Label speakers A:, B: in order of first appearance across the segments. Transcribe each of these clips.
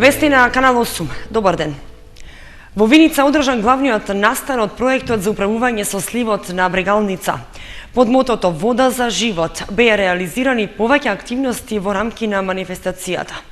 A: Вести на Канал 8. Добар ден. Во Виница одржан главниот настан од проектот за управување со сливот на Брегалница. Под мотото Вода за живот беа реализирани повеќе активности во рамки на манифестацијата.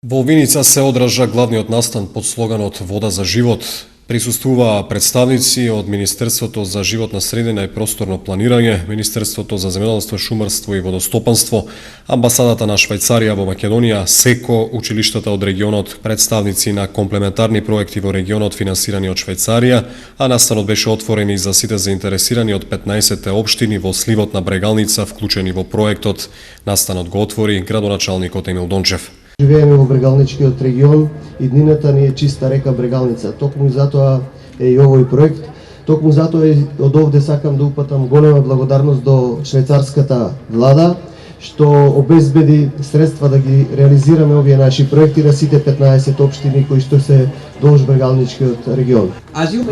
B: Во Виница се одржа главниот настан под слоганот Вода за живот. Присуствуваа представници од Министерството за животна средина и просторно планирање, Министерството за земјоделство, шумарство и водостопанство, Амбасадата на Швајцарија во Македонија, СЕКО, училиштата од регионот, представници на комплементарни проекти во регионот финансирани од Швајцарија, а настанот беше отворен и за сите заинтересирани од 15 општини во сливот на Брегалница вклучени во проектот. Настанот го отвори градоначалникот Емил Дончев.
C: Живееме во Брегалничкиот регион и днината ни е чиста река Брегалница. Токму затоа е и овој проект. Токму затоа од овде сакам да упатам голема благодарност до швајцарската влада што обезбеди средства да ги реализираме овие наши проекти на сите 15 општини кои што се долж Брегалничкиот регион.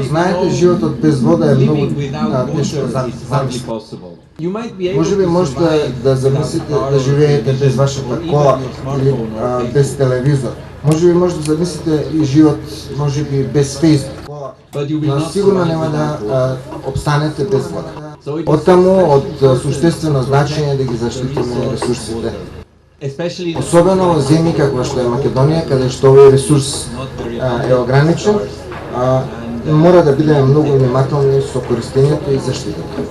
D: Знаете, животот без вода е многу тешко замислено. Може би можете да замислите да живеете без вашата кола или без телевизор. Може би можете да замислите и живот, може би без Facebook. Но сигурно нема да обстанете без вода. Оттаму од суштествено значење да ги заштитиме ресурсите. Особено во земји како што е Македонија, каде што овој ресурс е ограничен, мора да бидеме многу внимателни со користењето и заштитата.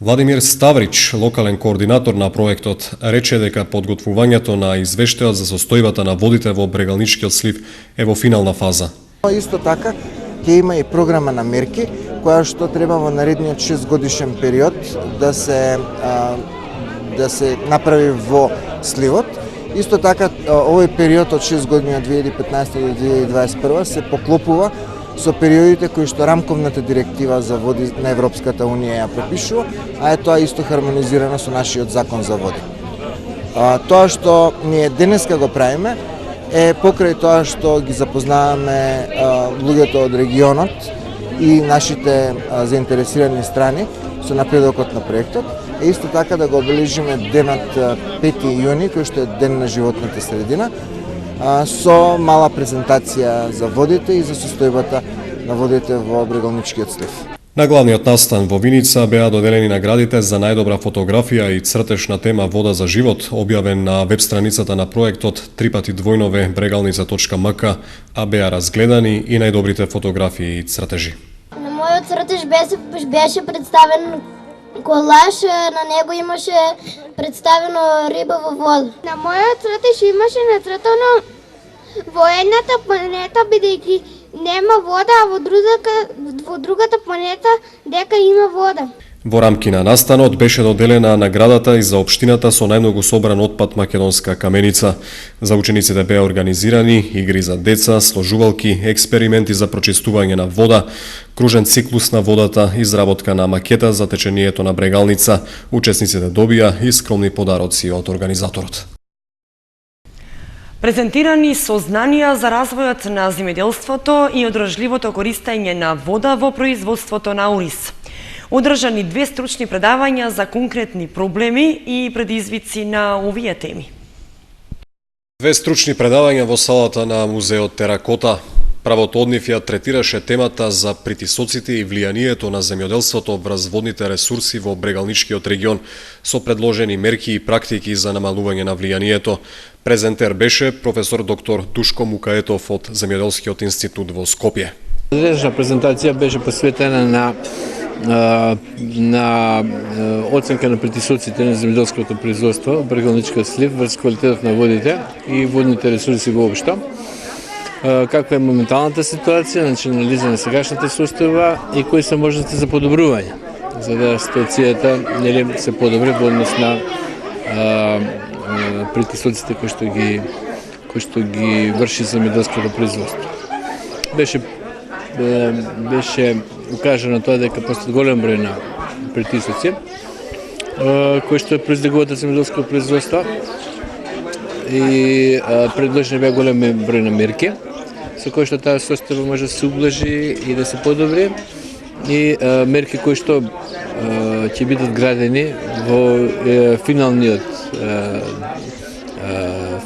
B: Владимир Ставрич, локален координатор на проектот, рече дека подготвувањето на извештајот за состојбата на водите во Брегалничкиот слив е во финална фаза.
D: Исто така, ќе има и програма на мерки, која што треба во наредниот 6 годишен период да се направи во сливот. Исто така, овој период од 6 години од 2015 до 2021 се поклопува со периодите кои што рамковната директива за води на Европската Унија ја пропишува, а е тоа исто хармонизирано со нашиот закон за води. Тоа што ние денеска го правиме е покрај тоа што ги запознаваме луѓето од регионот и нашите заинтересирани страни со напредокот на проектот, е исто така да го обележиме денот 5 јуни, кој што е ден на животната средина, со мала презентација за водите и за состојбата на водите во Брегалничкиот слив.
B: На главниот настан во Виница беа доделени наградите за најдобра фотографија и цртеж на тема Вода за живот, објавен на веб страницата на проектот www.bregalnica.mk, а беа разгледани и најдобрите фотографии и цртежи.
E: На мојот цртеж беше представен колаж, на него имаше представено риба во вода.
F: На мојот цртеж имаше нацртано во едната планета бидејќи нема вода, а во другата планета дека има вода.
B: Во рамки на настанот беше доделена наградата и за општината со најмногу собран отпад македонска каменица. За учениците беа организирани игри за деца, сложувалки, експерименти за прочистување на вода, кружен циклус на водата, изработка на макета за течението на Брегалница. Учесниците добија и скромни подароци од организаторот.
A: Презентирани сознанија за развојот на земјоделството и одржливото користење на вода во производството на ориз. Одржани 2 стручни предавања за конкретни проблеми и предизвици на овие теми.
B: 2 стручни предавања во салата на музеот Теракота. Правото од нив ја третираше темата за притисоците и влијанието на земјоделството врз водните ресурси во Брегалничкиот регион, со предложени мерки и практики за намалување на влијанието. Презентер беше професор доктор Душко Мукаетов од Земјоделскиот институт во Скопје.
G: Денешна презентација беше посветена на оценка на притисоците на земјоделското производство во Брегалничкиот слив врз квалитетот на водите и водните ресурси воопшто. Каква е моменталната ситуација, значи анализа на сегашната состојба и кои се можности за подобрување, за да ситуацијата се подобри во однос на притисоците кои што ги врши земјоделското производство. Беше укажано тоа дека постои голем број на притисоци кои што произлегуваат од земјоделското производство и предложени беа голем број на мерки со кои што таа состојба може да се ублажи и да се подобри и мерки кои што ќе бидат градени во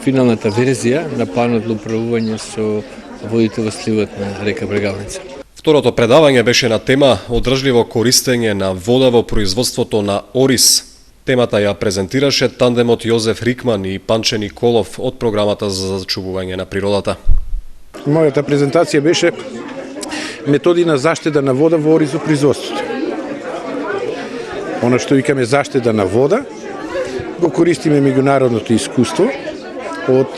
G: финалната верзија на планот за управување со водите во сливот на река Брегалница.
B: Второто предавање беше на тема одржливо користење на вода во производството на ориз. Темата ја презентираше тандемот Јозеф Рикман и Панче Николов од програмата за зачувување на природата.
H: Мојата презентација беше методи на заштита на вода во оризопроизводството. Оно што викаме заштита на вода, го користиме меѓународното искуство од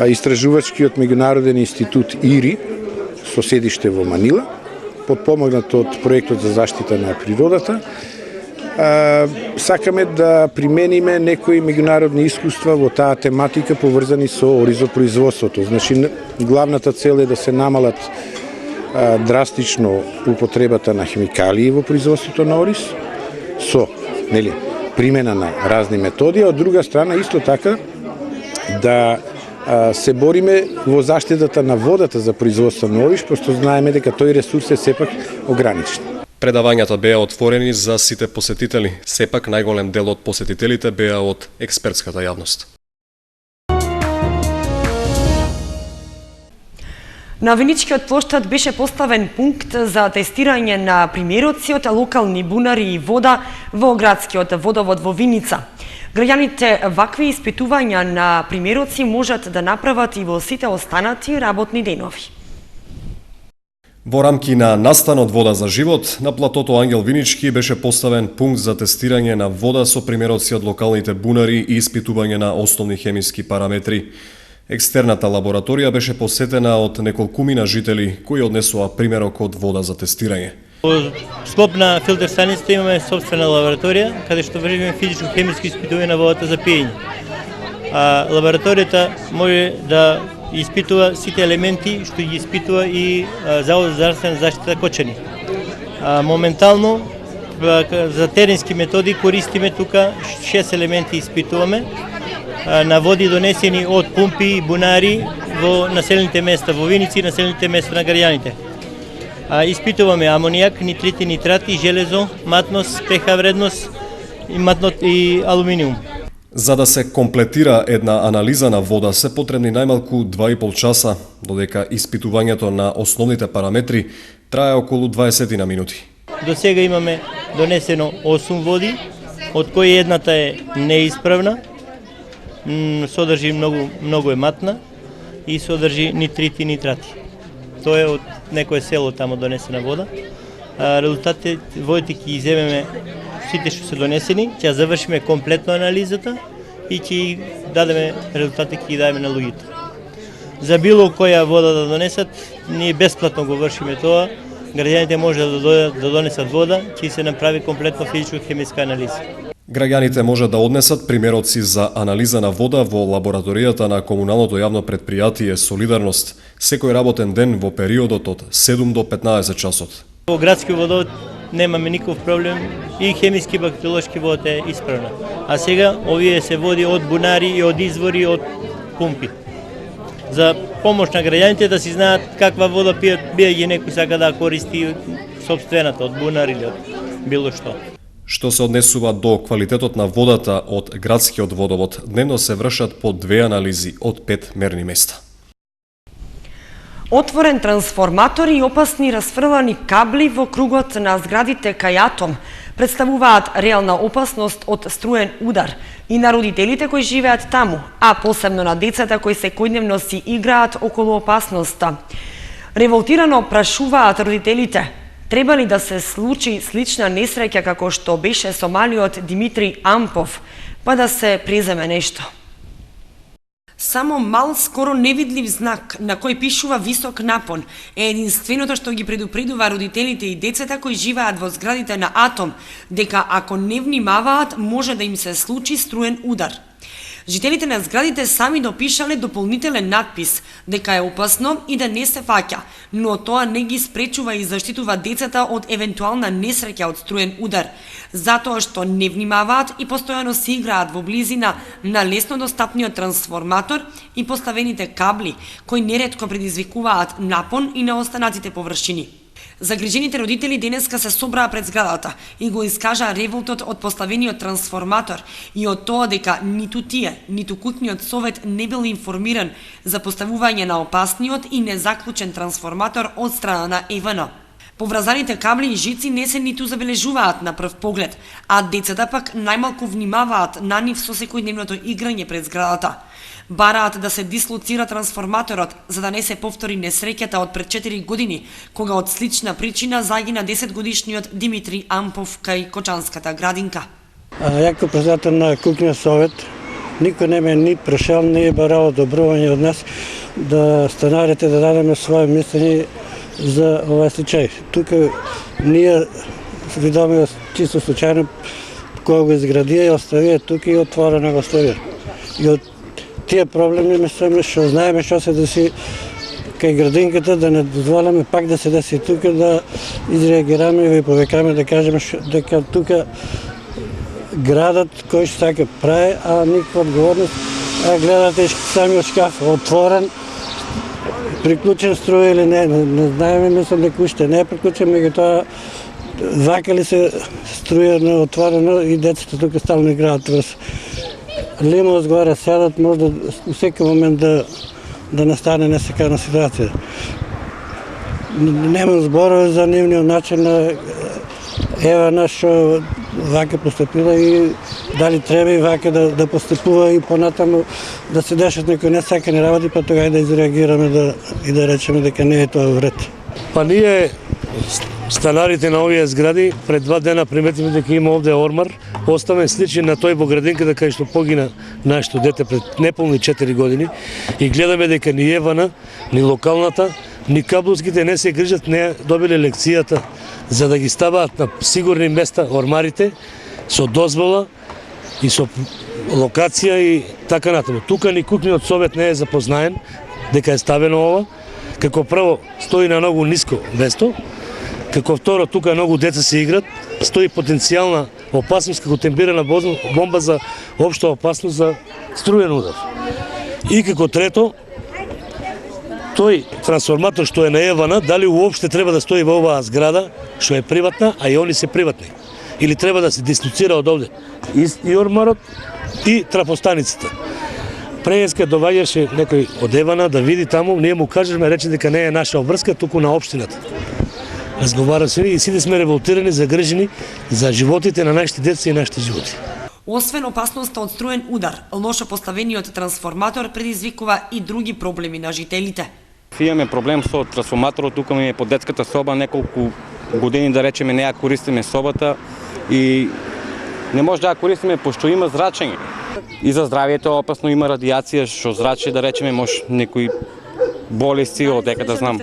H: истражувачкиот меѓународен институт ИРИ со седиште во Манила, подпомогнат од проектот за заштита на природата. Сакаме да примениме некои меѓународни искуства во таа тематика поврзани со оризопроизводството. Значи, главната цел е да се намалат драстично употребата на химикалии во производството на ориз со примена на разни методи, а од друга страна исто така да се бориме во заштитата на водата за производство на ориз, пошто знаеме дека тој ресурс е сепак ограничен.
B: Предавањата беа отворени за сите посетители, сепак најголем дел од посетителите беа од експертската јавност.
A: На Виничкиот плоштад беше поставен пункт за тестирање на примероци од локални бунари и вода во градскиот водовод во Виница. Граѓаните вакви испитувања на примероци можат да направат и во сите останати работни денови.
B: Во рамки на настанот Вода за живот, на платото Ангел Винички беше поставен пункт за тестирање на вода со примероци од локалните бунари и испитување на основни хемиски параметри. Екстерната лабораторија беше посетена од неколкумина жители кои однесоа примерок од вода за тестирање.
I: Во склоп на филтер станицата имаме собствена лабораторија, каде што вршиме физичко-хемиски испитување на водата за пиење. Лабораторијата може да испитува сите елементи што ги испитува и Завод за здравствена заштита Кочани. Моментално за теренски методи користиме тука 6 елементи испитуваме на води донесени од пумпи и бунари во населените места во Виница и населените места на граѓаните. Испитуваме амонијак, нитрити, нитрати, железо, матност, ПХ вредност и алуминиум.
B: За да се комплетира една анализа на вода се потребни најмалку 2,5 часа, додека испитувањето на основните параметри трае околу 20 на минути.
I: До сега имаме донесено 8 води, од кои едната е неисправна, содржи многу е матна и содржи нитрити и нитрати. Тоа е од некое село тамо донесена вода. Резултатите водите ќе иземеме сите што се донесени, ќе завршиме комплетно анализата и ќе дадеме резултати, ќе ги дадеме на луѓето. За било која вода да донесат, ние бесплатно го вршиме тоа. Граѓаните може да дојдат да донесат вода, ќе се направи комплетно физичко-хемиска анализа.
B: Граѓаните може да однесат примероци за анализа на вода во лабораторијата на комуналното јавно предпријатие Солидарност секој работен ден во периодот од 7 до 15 часот.
I: Во градски водовод немаме никаков проблем и хемиски и бактериолошки вода е исправна. А сега овие се води од бунари и од извори од пумпи. За помош на граѓаните да си знаат каква вода пијат, бијање некој сака да користи сопствената од бунар или од било што.
B: Што се однесува до квалитетот на водата од градскиот водовод, дневно се вршат по 2 анализи од 5 мерни места.
A: Отворен трансформатор и опасни расфрлани кабли во кругот на зградите кај Атом представуваат реална опасност од струен удар и на родителите кои живеат таму, а посебно на децата кои секојдневно си играат околу опасноста. Револтирано прашуваат родителите, треба ли да се случи слична несреќа како што беше со малиот Димитри Ампов, па да се преземе нешто. Само мал, скоро невидлив знак на кој пишува висок напон е единственото што ги предупредува родителите и децата кои живеат во зградите на Атом, дека ако не внимаваат може да им се случи струен удар. Жителите на зградите сами допишале дополнителен надпис дека е опасно и да не се фаќа, но тоа не ги спречува и заштитува децата од евентуална несреќа од струен удар, затоа што не внимаваат и постојано се играат во близина на лесно достапниот трансформатор и поставените кабли, кои неретко предизвикуваат напон и на останатите површини. Загрижените родители денеска се собраа пред зградата и го искажаа револтот од поставениот трансформатор и од тоа дека ниту тие, ниту куќниот совет не бил информиран за поставување на опасниот и незаклучен трансформатор од страна на ЕВН. Поврзаните кабли и жици не се ниту забележуваат на прв поглед, а децата пак најмалку внимаваат на нив со секојдневното играње пред зградата. Бараат да се дислоцира трансформаторот за да не се повтори несреќата од пред 4 години, кога од слична причина загина 10-годишниот Димитри Ампов кај Кочанската градинка.
J: Ја како председател на куќниот совет, никој не ме ни прошел, не е барал одобрување од нас да станарите да дадеме своје мислење за овој случај. Тука ние видоме чисто случајно кој го изградија и оставија тука и отворено го оставија. И од тие проблеми мислиме што знаеме што се деси кај градинката, да не дозволиме пак да се деси тука, да изреагираме и ви повекаме да кажеме дека тука градот кој што така прави, а никаква одговорност. Гледате самиот шкаф отворен, приклучен струја или не знаеме, мислам дека уште не е приклучен, меѓутоа вака ли се струја отворено и децата тука стално играат врз лимоз горе седат, може да всеки момент да настане несекана ситуација. Немам зборови за нивниот начин на ЕВН што вака постапила и дали треба и вака да постапува и понатаму да се дешат некои несакани работи, па тога и да изреагираме и да речеме дека не е тоа вред.
K: Па ние станарите на овие згради пред 2 дена приметивме дека има овде ормар, поставен сличен на тој во градинката кај што погина нашето дете пред неполни 4 години и гледаме дека ни ЕВН, ни локалната, ни кабловските не се грижат, не добиле лекцијата за да ги ставаат на сигурни места ормарите со дозвола и со локација и така натаму. Тука ни куќниот совет не е запознаен дека е ставено ова. Како прво стои на многу ниско место, како второ тука многу деца се играт, стои потенцијална опасност како темпирана бомба за општа опасност за струен удар. И како трето, тој трансформатор што е на ЕВН, дали уопште треба да стои во оваа зграда, што е приватна, а и они се приватни. Или треба да се дислоцира од овде и ормарот и трафостаницата. Преска доваѓаше некој од ЕВН да види таму, ние му кажеме, рече дека не е наша обврска, туку на општината. Разговара се и сите сме револтирани, загрижени за животите на нашите деца и нашите животи.
A: Освен опасноста од струен удар, лошо поставениот трансформатор предизвикува и други проблеми на жителите.
L: Имаме проблем со трансформаторот, тука ми е по детската соба, неколку години да речеме не ја користиме собата и не може да ја користиме пошто има зрачење. И за здравието е опасно, има радиација што зрачи, да речеме може некои болести од дека да знам.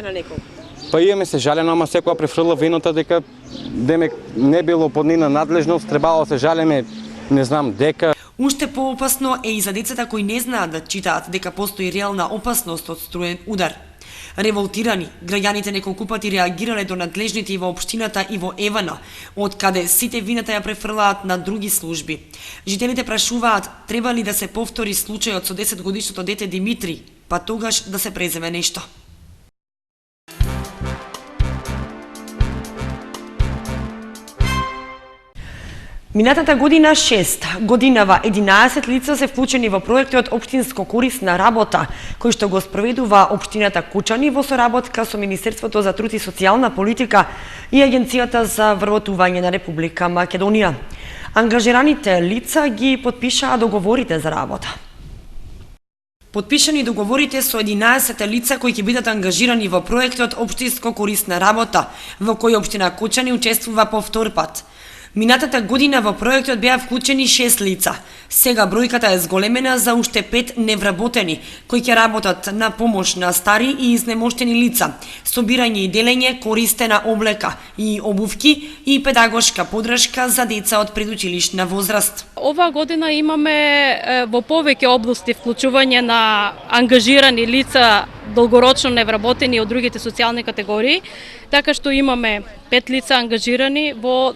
L: Па имаме се жалено, ама секоја префрла вината дека демек не било под нина надлежност, требало да се жалеме, не знам дека.
A: Уште поопасно е и за децата кои не знаат да читаат дека постои реална опасност од струен удар. Револтирани, граѓаните неколку пати реагирале до надлежните и во општината и во ЕВН, од каде сите вината ја префрлаат на други служби. Жителите прашуваат треба ли да се повтори случајот со 10-годишното дете Димитри, па тогаш да се преземе нешто. Минатата година 6, годинава 11 лица се вклучени во проектот Општинско корисна работа, кој што го спроведува Општината Кучани во соработка со Министерството за труд и социјална политика и Агенцијата за вработување на Република Македонија. Ангажираните лица ги потпишаа договорите за работа. Подпишани договорите со 11 лица кои ќе бидат ангажирани во проектот Општинско корисна работа, во кој Општина Кучани учествува по втор пат. Минатата година во проектот беа вклучени 6 лица. Сега бројката е зголемена за уште 5 невработени, кои ќе работат на помош на стари и изнемоштени лица, собирање и делење користена облека и обувки и педагошка подршка за деца од предучилишна возраст.
M: Оваа година имаме во повеќе области вклучување на ангажирани лица долгорочно невработени од другите социјални категории, така што имаме 5 лица ангажирани во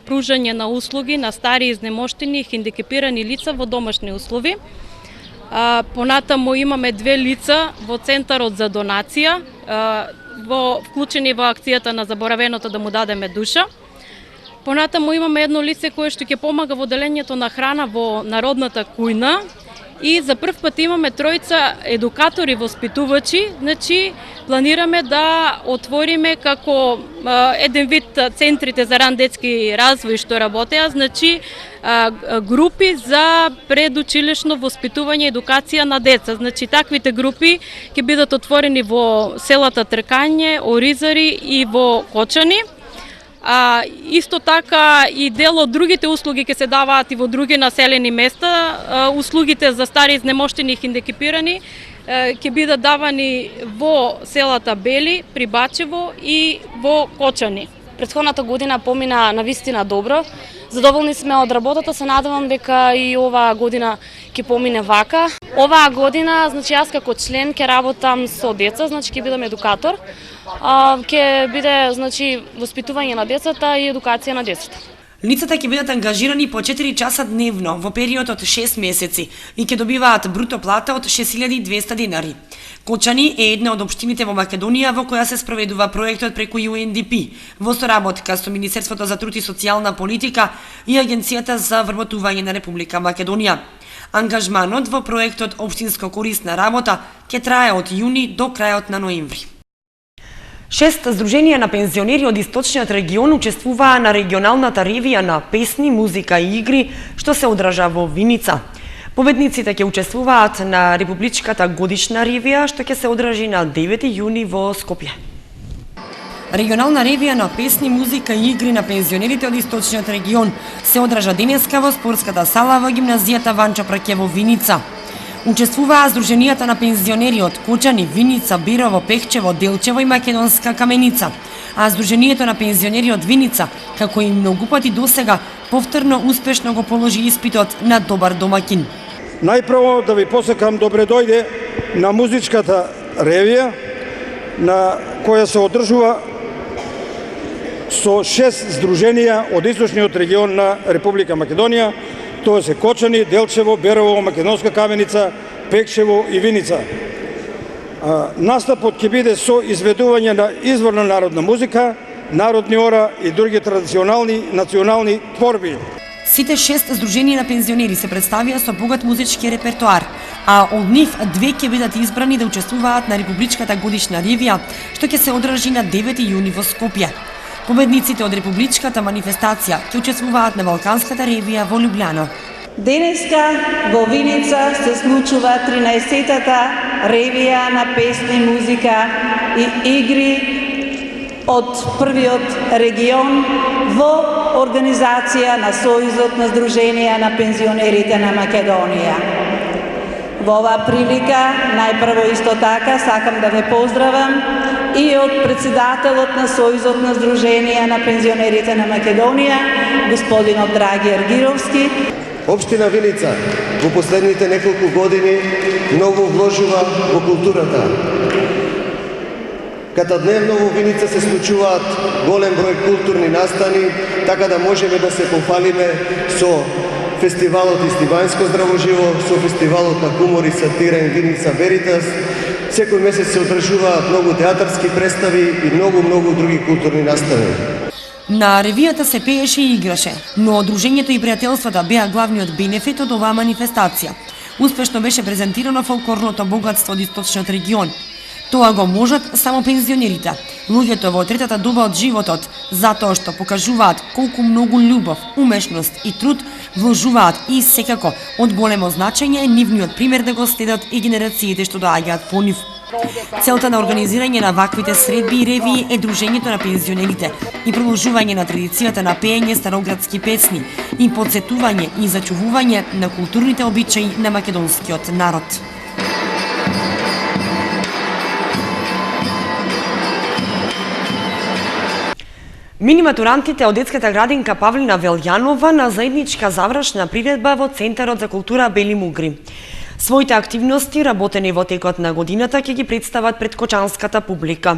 M: пружање на услуги на стари, изнемоштени, хендикепирани лица во домашни услови. Понатаму имаме 2 лица во Центарот за донација, вклучени во акцијата на заборавеното да му дадеме душа. Понатаму имаме едно лице кое што ќе помага во делењето на храна во народната кујна. И за прв пат имаме тројца едукатори, воспитувачи, значи планираме да отвориме како еден вид центрите за ран детски развој што работеа, значи групи за предучилишно воспитување и едукација на деца. Значи таквите групи ќе бидат отворени во селата Тркање, Оризари и во Кочани. Исто така и дел од другите услуги ќе се даваат и во други населени места. Услугите за стари, изнемоштени и хендикепирани ќе бидат давани во селата Бели, при Бачево и во Кочани.
N: Претходната година помина навистина добро. Задоволни сме од работата, се надевам дека и оваа година ќе помине вака. Оваа година, значи јас како член ќе работам со деца, значи ќе бидам едукатор. Ќе биде, значи, воспитување на децата и едукација на децата.
A: Лицата ќе бидат ангажирани по 4 часа дневно во период од 6 месеци и ќе добиваат бруто плата од 6200 денари. Кочани е една од општините во Македонија во која се спроведува проектот преку UNDP во соработка со Министерството за труд и социјална политика и Агенцијата за вработување на Република Македонија. Ангажманот во проектот Општинско корисна работа ќе трае од јуни до крајот на ноември. 6 здруженија на пензионери од источниот регион учествуваа на регионалната ревија на песни, музика и игри што се одржа во Виница. Победниците ќе учествуваат на Републичката годишна ревија што ќе се одржи на 9 јуни во Скопје. Регионална ревија на песни, музика и игри на пензионерите од источниот регион се одржа денеска во спортската сала во гимназијата Ванчо Праке во Виница. Учествуваа здруженијата на пензионери од Кочани, Виница, Бирово, Пехчево, Делчево и Македонска Каменица, а здруженијето на пензионери од Виница, како и многу пати досега, повторно успешно го положи испитот на добар домакин.
O: Најпрво да ви посекам добре дојде на музичката ревија, на која се одржува со 6 здруженија од источниот регион на Република Македонија. Тоа се Кочани, Делчево, Берово, Македонска Каменица, Пекшево и Виница. Настапот ќе биде со изведување на изворна народна музика, народни ора и други традиционални национални творби.
A: Сите 6 здруженија на пензионери се представија со богат музички репертоар, а од нив 2 ќе бидат избрани да учествуваат на Републичката годишна ревија, што ќе се одржи на 9 јуни во Скопје. Победниците од Републичката манифестација ќе учествуваат на Балканската ревија во Љубљана.
P: Денеска во Виница се случува 13-тата ревија на песни, музика и игри од првиот регион во организација на Сојузот на здруженија на пензионерите на Македонија. Во оваа прилика, најпрво исто така, сакам да ве поздравам и од председателот на Сојузот на здруженија на пензионерите на Македонија, господинот Драги Аргировски.
C: Општина Виница во последните неколку години многу вложува во културата. Ката дневно во Виница се случуваат голем број културни настани, така да можеме да се пофалиме со фестивалот Истивајско здравоживо, со фестивалот на хумор и сатира Виница Веритас. Секој месец се одржуваат многу театарски представи и многу други културни настани.
A: На ревијата се пееше и играше, но дружењето и пријателствата беа главниот бенефит од оваа манифестација. Успешно беше презентирано фолклорното богатство од источниот регион. Тоа го можат само пензионерите, луѓето во третата доба од животот, затоа што покажуваат колку многу љубов, умешност и труд вложуваат и секако од големо значење е нивниот пример да го следат и генерациите што доаѓаат по нив. Целта на организирање на ваквите средби и ревии е дружењето на пензионерите и продолжување на традицијата на пеење староградски песни и подсетување и зачувување на културните обичаи на македонскиот народ. Мини матурантите од детската градинка Павлина Велјанова на заедничка завршна приредба во Центарот за култура Бели Мугри. Своите активности, работени во текот на годината, ќе ги представат пред кочанската публика.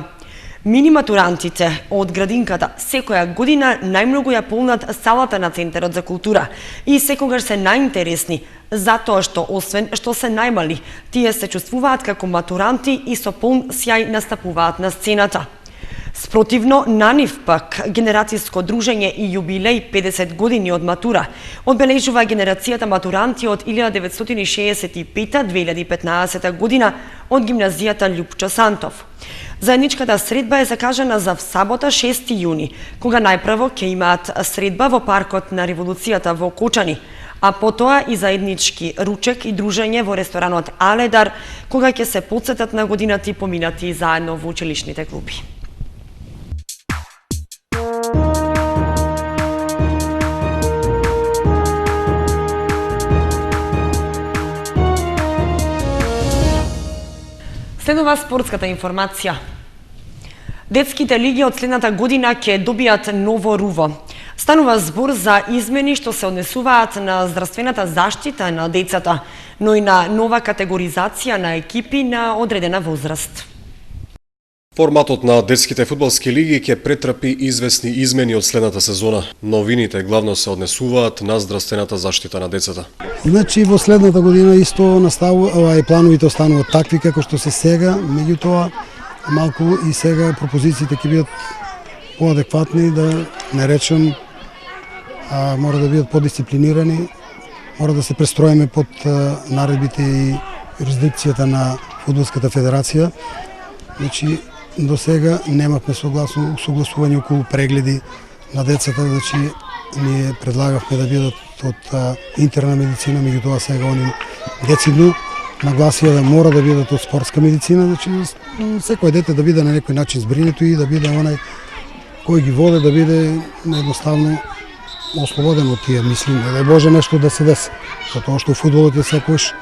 A: Мини матурантите од градинката секоја година најмногу ја полнат салата на Центарот за култура и секогаш се најинтересни, затоа што освен што се најмали, тие се чувствуваат како матуранти и со полн сјај настапуваат на сцената. Спротивно на нив пак, генерацијско дружење и јубилеј 50 години од матура одбележува генерацијата матуранти од 1965-2015 година од гимназијата Љупчо Сантов. Заедничката средба е закажана за сабота 6 јуни, кога најпрво ќе имаат средба во паркот на Револуцијата во Кочани, а потоа и заеднички ручек и дружење во ресторанот Аледар, кога ќе се потсетат на годинати поминати заедно во училишните клуби. Следува спортската информација. Детските лиги од следната година ќе добијат ново руво. Станува збор за измени што се однесуваат на здравствената заштита на децата, но и на нова категоризација на екипи на одредена возраст.
B: Форматот на детските фудбалски лиги ќе претрпи известни измени од следната сезона. Новините главно се однесуваат на здравствената заштита на децата.
Q: Значи во следната година исто и плановите остануваат такви како што се сега, меѓутоа малку и сега пропозициите ќе бидат поадекватни, да не речем, мора да бидат подисциплинирани, мора да се престроиме под наредбите и юрисдикцијата на Фудбалската федерација. Значи до сега немавме согласување околу прегледи на децата, значи ние предлагавме да бидат од интерна медицина, меѓутоа сега они децидно нагласија да мора да бидат од спортска медицина, значи секој дете да биде на некој начин збринето и да биде онај кој ги води да биде едноставно ослободен од тие мисли, не дај Боже нешто да се деси, затоа што фудбалот е секојаш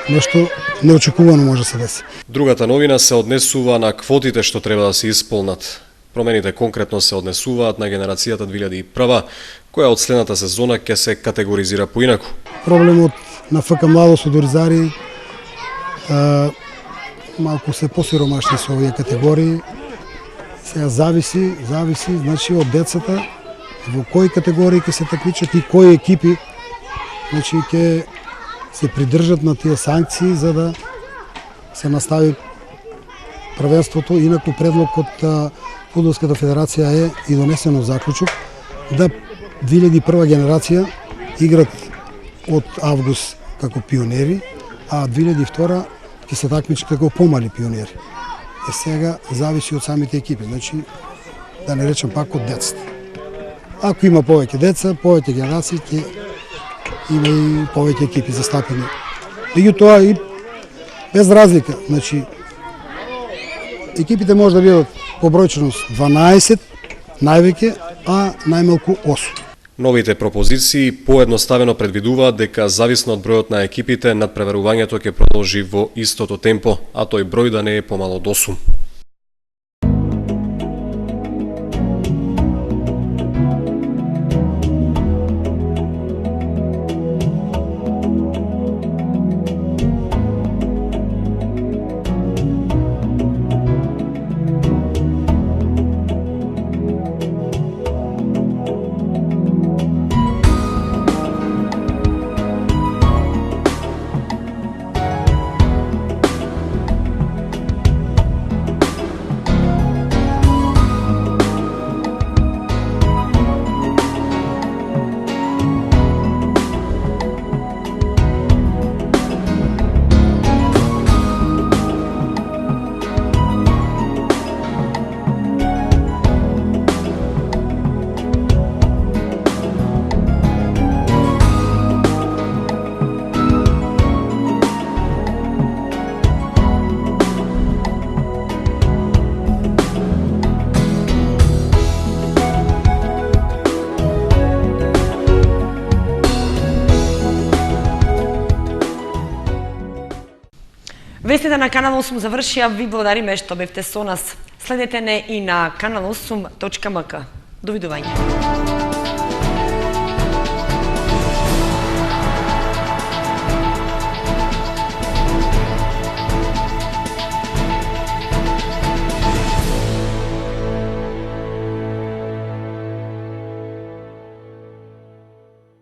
Q: нешто неочекувано може да се деси.
B: Другата новина се однесува на квотите што треба да се исполнат. Промените конкретно се однесуваат на генерацијата 2001, која од следната сезона ќе се категоризира поинаку.
Q: Проблемот на ФК Младост од Оризари малку се посиромашни со овие категории. Сега зависи значи од децата во кои категории ќе се такмичат и кои екипи значи ќе се придржат на тие санкции за да се настави првенството. Инаку предлог од Фудбалската федерација е и донесено заклучок да 2001 генерација играт од август како пионери, а 2002 ќе се такмичат како помали пионери. Сега зависи од самите екипи, значи да не речем пак од децата. Ако има повеќе деца, повеќе генерации, ќе има и повеќе екипи застапени. Меѓутоа и без разлика, значи екипите може да бидат по бројченост 12 највеќе, а најмалку 8.
B: Новите пропозиции поедноставено предвидуваат дека зависно од бројот на екипите надпреварувањето ќе продолжи во истото темпо, а тој број да не е помало од 8.
A: Вестите на Канал 8 завршија, ви благодариме што бевте со нас. Следете не и на kanal8.mk. Довидување.